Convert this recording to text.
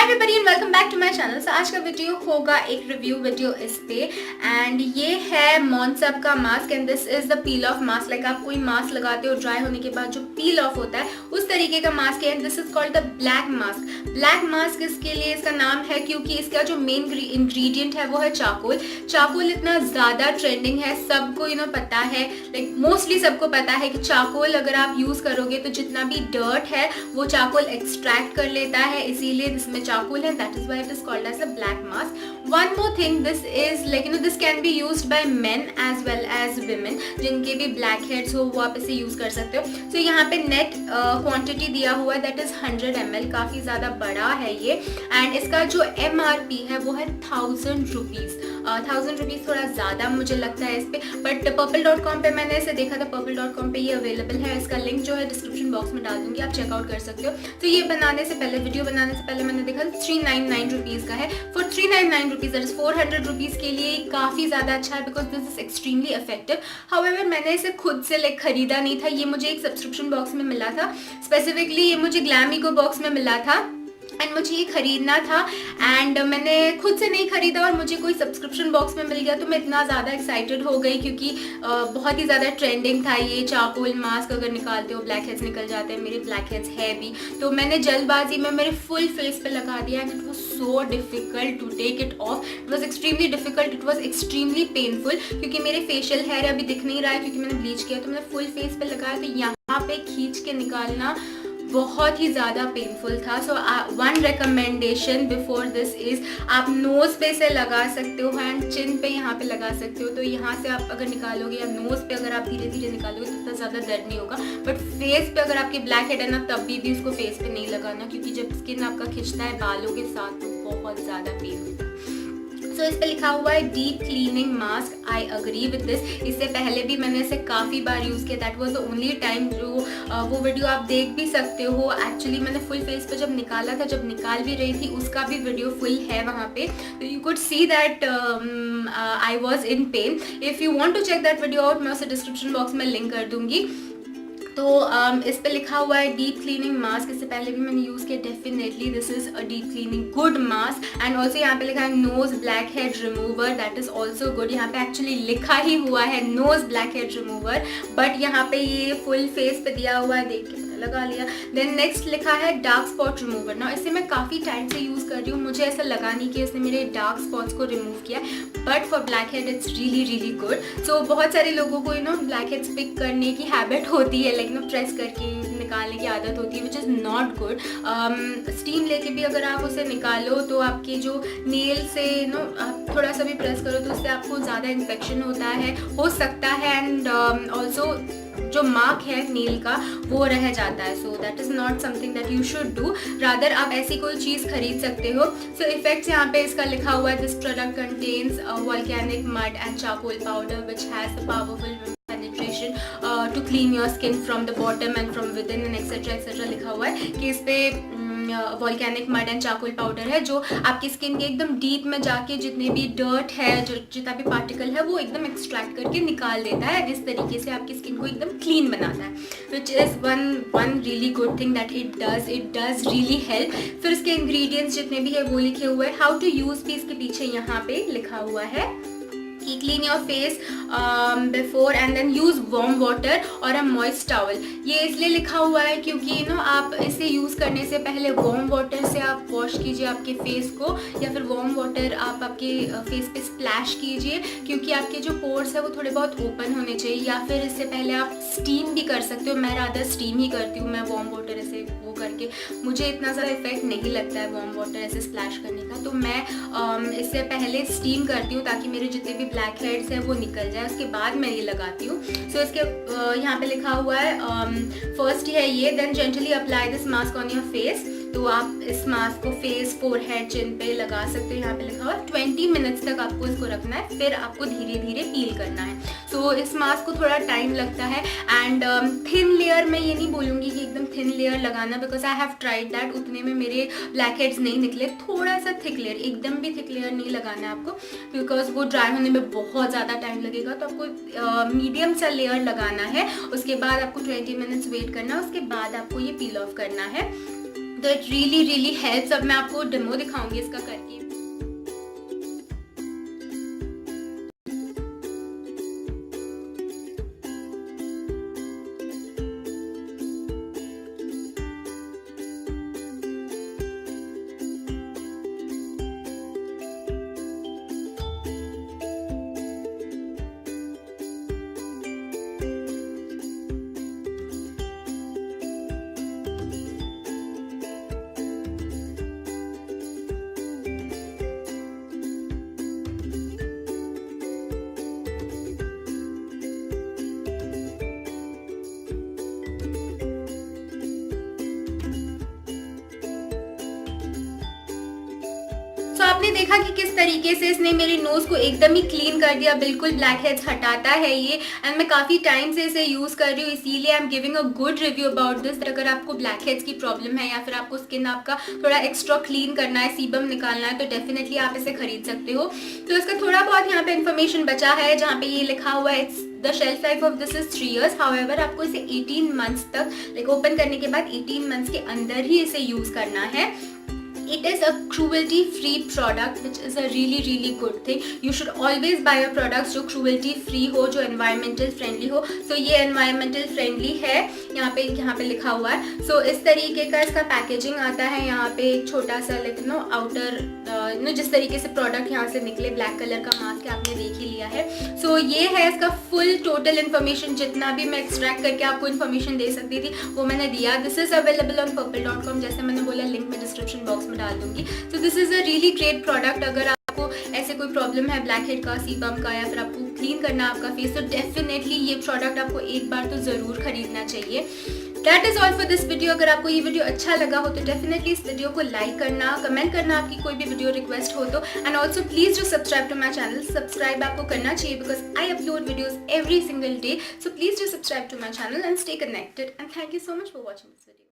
Everybody and welcome back to my channel. So आज का video होगा एक रिव्यू वीडियो इस पे, एंड ये है मॉन्सअप का mask and this is the peel of mask. Like आप कोई मास्क लगाते हो ड्राई होने के बाद जो पील ऑफ होता है उस तरीके का मास्क है, and this is called the black mask. Black mask इसके लिए इसका नाम है क्योंकि इसका जो मेन इंग्रेडिएंट है वो है चारकोल। चारकोल इतना ज्यादा ट्रेंडिंग है, सबको पता है, लाइक मोस्टली सबको पता है कि चारकोल अगर आप यूज करोगे तो जितना भी डर्ट है वो चारकोल एक्सट्रैक्ट कर लेता है, इसीलिए इसमें चारकोल है, that is why it is called as a black mask. One more thing, this is like this can be used by men as well as women. जिनके भी black heads हो वो आप इसे यूज कर सकते हो। So यहाँ पे नेट क्वांटिटी दिया हुआ है that is 100 ml, काफी ज्यादा बड़ा है ये, एंड इसका जो MRP है वो है 1000 रुपीज। 1000 रुपीज थोड़ा ज्यादा मुझे लगता है इस पे, बट purple.com पे मैंने इसे देखा था, purple.com पे ये अवेलेबल है। इसका लिंक जो है डिस्क्रिप्शन बॉक्स में डाल दूंगी, आप चेकआउट कर सकते हो। तो ये बनाने से पहले, वीडियो बनाने से पहले मैंने देखा 399 रुपीज का है। For 399 rupees that is 400 rupees के लिए काफी ज्यादा अच्छा है, because this is extremely effective. However मैंने इसे खुद से खरीदा नहीं था, ये मुझे एक सब्सक्रिप्शन बॉक्स में मिला था। स्पेसिफिकली ये मुझे ग्लैमिको बॉक्स में मिला था एंड मुझे ये खरीदना था, एंड मैंने खुद से नहीं खरीदा और मुझे कोई सब्सक्रिप्शन बॉक्स में मिल गया, तो मैं इतना ज़्यादा एक्साइटेड हो गई क्योंकि बहुत ही ज़्यादा ट्रेंडिंग था ये चारकोल मास्क। अगर निकालते हो ब्लैक हेड्स निकल जाते हैं, मेरे ब्लैक हेड्स है भी, तो मैंने जल्दबाजी में मेरे फुल फेस पे लगा दिया and it was so difficult to take it off. It was extremely difficult, it was extremely painful, क्योंकि मेरे फेशियल हेयर अभी दिख नहीं रहा है क्योंकि मैंने ब्लीच किया, तो मैंने फुल फेस पे लगाया, तो यहाँ पे खींच के निकालना बहुत ही ज़्यादा पेनफुल था। So one recommendation before this is, आप नोज़ पे से लगा सकते हो एंड चिन पे यहाँ पे लगा सकते हो, तो यहाँ से आप अगर निकालोगे या नोज़ पे अगर आप धीरे धीरे निकालोगे तो इतना ज़्यादा दर्द नहीं होगा। बट फेस पे अगर आपके ब्लैक हेड है ना, तब भी उसको फेस पे नहीं लगाना, क्योंकि जब स्किन आपका खिंचता है बालों के साथ तो बहुत ज़्यादा पेन होता है। सो इस पे लिखा हुआ है deep cleaning mask, I agree with this. इससे पहले भी मैंने इसे काफ़ी बार यूज़ किया, that was the only time. जो वो वीडियो आप देख भी सकते हो, एक्चुअली मैंने फुल फेस पे जब निकाला था, जब निकाल भी रही थी, उसका भी वीडियो फुल है वहाँ पे, तो you could see that I was in pain. If you want to check that video out, मैं उसे डिस्क्रिप्शन बॉक्स में लिंक कर दूंगी। तो इस पे लिखा हुआ है डीप क्लीनिंग मास्क, इससे पहले भी मैंने यूज़ किया, definitely this is a deep cleaning good mask. And also यहाँ पे लिखा है nose black head remover, that is also good. यहाँ पे एक्चुअली लिखा ही हुआ है nose black head remover, but यहाँ पे ये फुल फेस पे दिया हुआ है, देख के लगा लिया। देन नेक्स्ट लिखा है डार्क स्पॉट रिमूवर। ना इसे मैं काफ़ी टाइम से यूज़ कर रही हूँ, मुझे ऐसा लगा नहीं कि इसने मेरे डार्क स्पॉट्स को रिमूव किया, but for black head it's really really good. So बहुत सारे लोगों को ब्लैक हेड्स पिक करने की हैबिट होती है, लाइक प्रेस करके निकालने की आदत होती है, which is not good. Steam लेके भी अगर आप उसे निकालो तो आपके जो नेल से आप थोड़ा सा भी प्रेस करो तो उससे आपको ज़्यादा इन्फेक्शन हो सकता है, एंड ऑल्सो जो मार्क है नेल का वो रह जाता है। So that is not something that you should do, rather आप ऐसी कोई चीज़ खरीद सकते हो। सो इफेक्ट्स यहाँ पे इसका लिखा हुआ है, this product contains volcanic mud and charcoal powder which has the powerful penetration to clean your skin from the bottom and from within and etc लिखा हुआ है कि इस पे volcanic mud and charcoal powder है, जो आपकी स्किन के एकदम डीप में जाके जितने भी डर्ट है, जो जितना भी पार्टिकल है वो एकदम एक्सट्रैक्ट करके निकाल देता है, इस तरीके से आपकी स्किन को एकदम क्लीन बनाता है, which is one really good thing that it does really help. फिर इसके इंग्रेडिएंट्स जितने भी है वो लिखे हुए हैं, हाउ टू यूज़ भी इसके पीछे यहाँ पे लिखा हुआ है कि clean your face before and then use warm water और अ मॉइस्ट टॉवल। ये इसलिए लिखा हुआ है क्योंकि आप इसे यूज़ करने से पहले वार्म वाटर से आप वॉश कीजिए आपके फेस को, या फिर वार्म वाटर आप आपके फेस पे स्प्लैश कीजिए, क्योंकि आपके जो पोर्स है वो थोड़े बहुत ओपन होने चाहिए, या फिर इससे पहले आप स्टीम भी कर सकते हो। मैं रादर स्टीम ही करती हूँ, मैं वार्म वाटर ऐसे वो करके, मुझे इतना ज़्यादा इफेक्ट नहीं लगता है वार्म वाटर ऐसे स्प्लैश करने का, तो मैं इससे पहले स्टीम करती हूँ ताकि मेरे जितने भी ब्लैक हेड्स हैं वो निकल जाए, उसके बाद मैं ये लगाती हूँ। सो इसके यहाँ पे लिखा हुआ है फर्स्ट है ये, then gently apply this mask on your face. तो आप इस मास्क को फेस, फोरहेड, चिन पे लगा सकते हो। यहाँ पे लिखा हुआ है 20 मिनट्स तक आपको इसको रखना है, फिर आपको धीरे धीरे पील करना है। तो इस मास्क को थोड़ा टाइम लगता है, एंड थिन लेयर मैं ये नहीं बोलूँगी कि एकदम थिन लेयर लगाना, because I have tried that, उतने में मेरे ब्लैक हेड्स नहीं निकले। थोड़ा सा थिक लेयर, एकदम भी थिक लेयर नहीं लगाना है आपको, बिकॉज वो ड्राई होने में बहुत ज़्यादा टाइम लगेगा। तो आपको मीडियम सा लेयर लगाना है, उसके बाद आपको 20 मिनट्स वेट करना है, उसके बाद आपको ये पील ऑफ करना है। तो इट रियली हेल्प्स। अब मैं आपको डेमो दिखाऊंगी इसका करके। तो आपने देखा कि किस तरीके से इसने मेरे नोज़ को एकदम ही क्लीन कर दिया, बिल्कुल ब्लैक हेड्स हटाता है ये। एंड मैं काफ़ी टाइम से इसे यूज़ कर रही हूँ, इसीलिए I am giving a good review about this. अगर आपको ब्लैक हेड्स की प्रॉब्लम है या फिर आपको स्किन आपका थोड़ा एक्स्ट्रा क्लीन करना है, सीबम निकालना है, तो डेफिनेटली आप इसे खरीद सकते हो। तो इसका थोड़ा बहुत यहाँ पे इन्फॉर्मेशन बचा है जहाँ पे ये लिखा हुआ है the shelf life of this is 3 years। However आपको इसे 18 मंथ्स तक, लाइक ओपन करने के बाद 18 मंथ्स के अंदर ही इसे यूज़ करना है। It is a cruelty free product which is a really good thing. You should always buy your products जो cruelty free हो, जो environmental friendly हो। So ये environmental friendly है, यहाँ पे लिखा हुआ है। So इस तरीके का इसका पैकेजिंग आता है। यहाँ पे एक छोटा सा आउटर जिस तरीके से प्रोडक्ट यहाँ से निकले, ब्लैक कलर का मास्क आपने देख ही लिया है। So ये है इसका फुल टोटल इन्फॉर्मेशन। जितना भी मैं एक्सट्रैक्ट करके आपको इन्फॉर्मेशन दे सकती थी वो मैंने दिया। This is available on purple.com, जैसे मैंने बोला, लिंक मैं डिस्क्रिप्शन बॉक्स में डाल दूंगी। तो this is a really great product. अगर आपको ऐसे कोई प्रॉब्लम है ब्लैक हेड का, सीबम का, या फिर आपको क्लीन करना है आपका फेस, तो डेफिनेटली ये प्रोडक्ट आपको एक बार तो ज़रूर खरीदना चाहिए। That is all for this video. अगर आपको ये वीडियो अच्छा लगा हो तो डेफिनेटली इस वीडियो को लाइक करना, कमेंट करना आपकी कोई भी वीडियो रिक्वेस्ट हो तो, and also please do subscribe to my channel. Subscribe आपको करना चाहिए because I upload videos every single day. So please do subscribe to my channel and stay connected, and thank you so much for watching this video.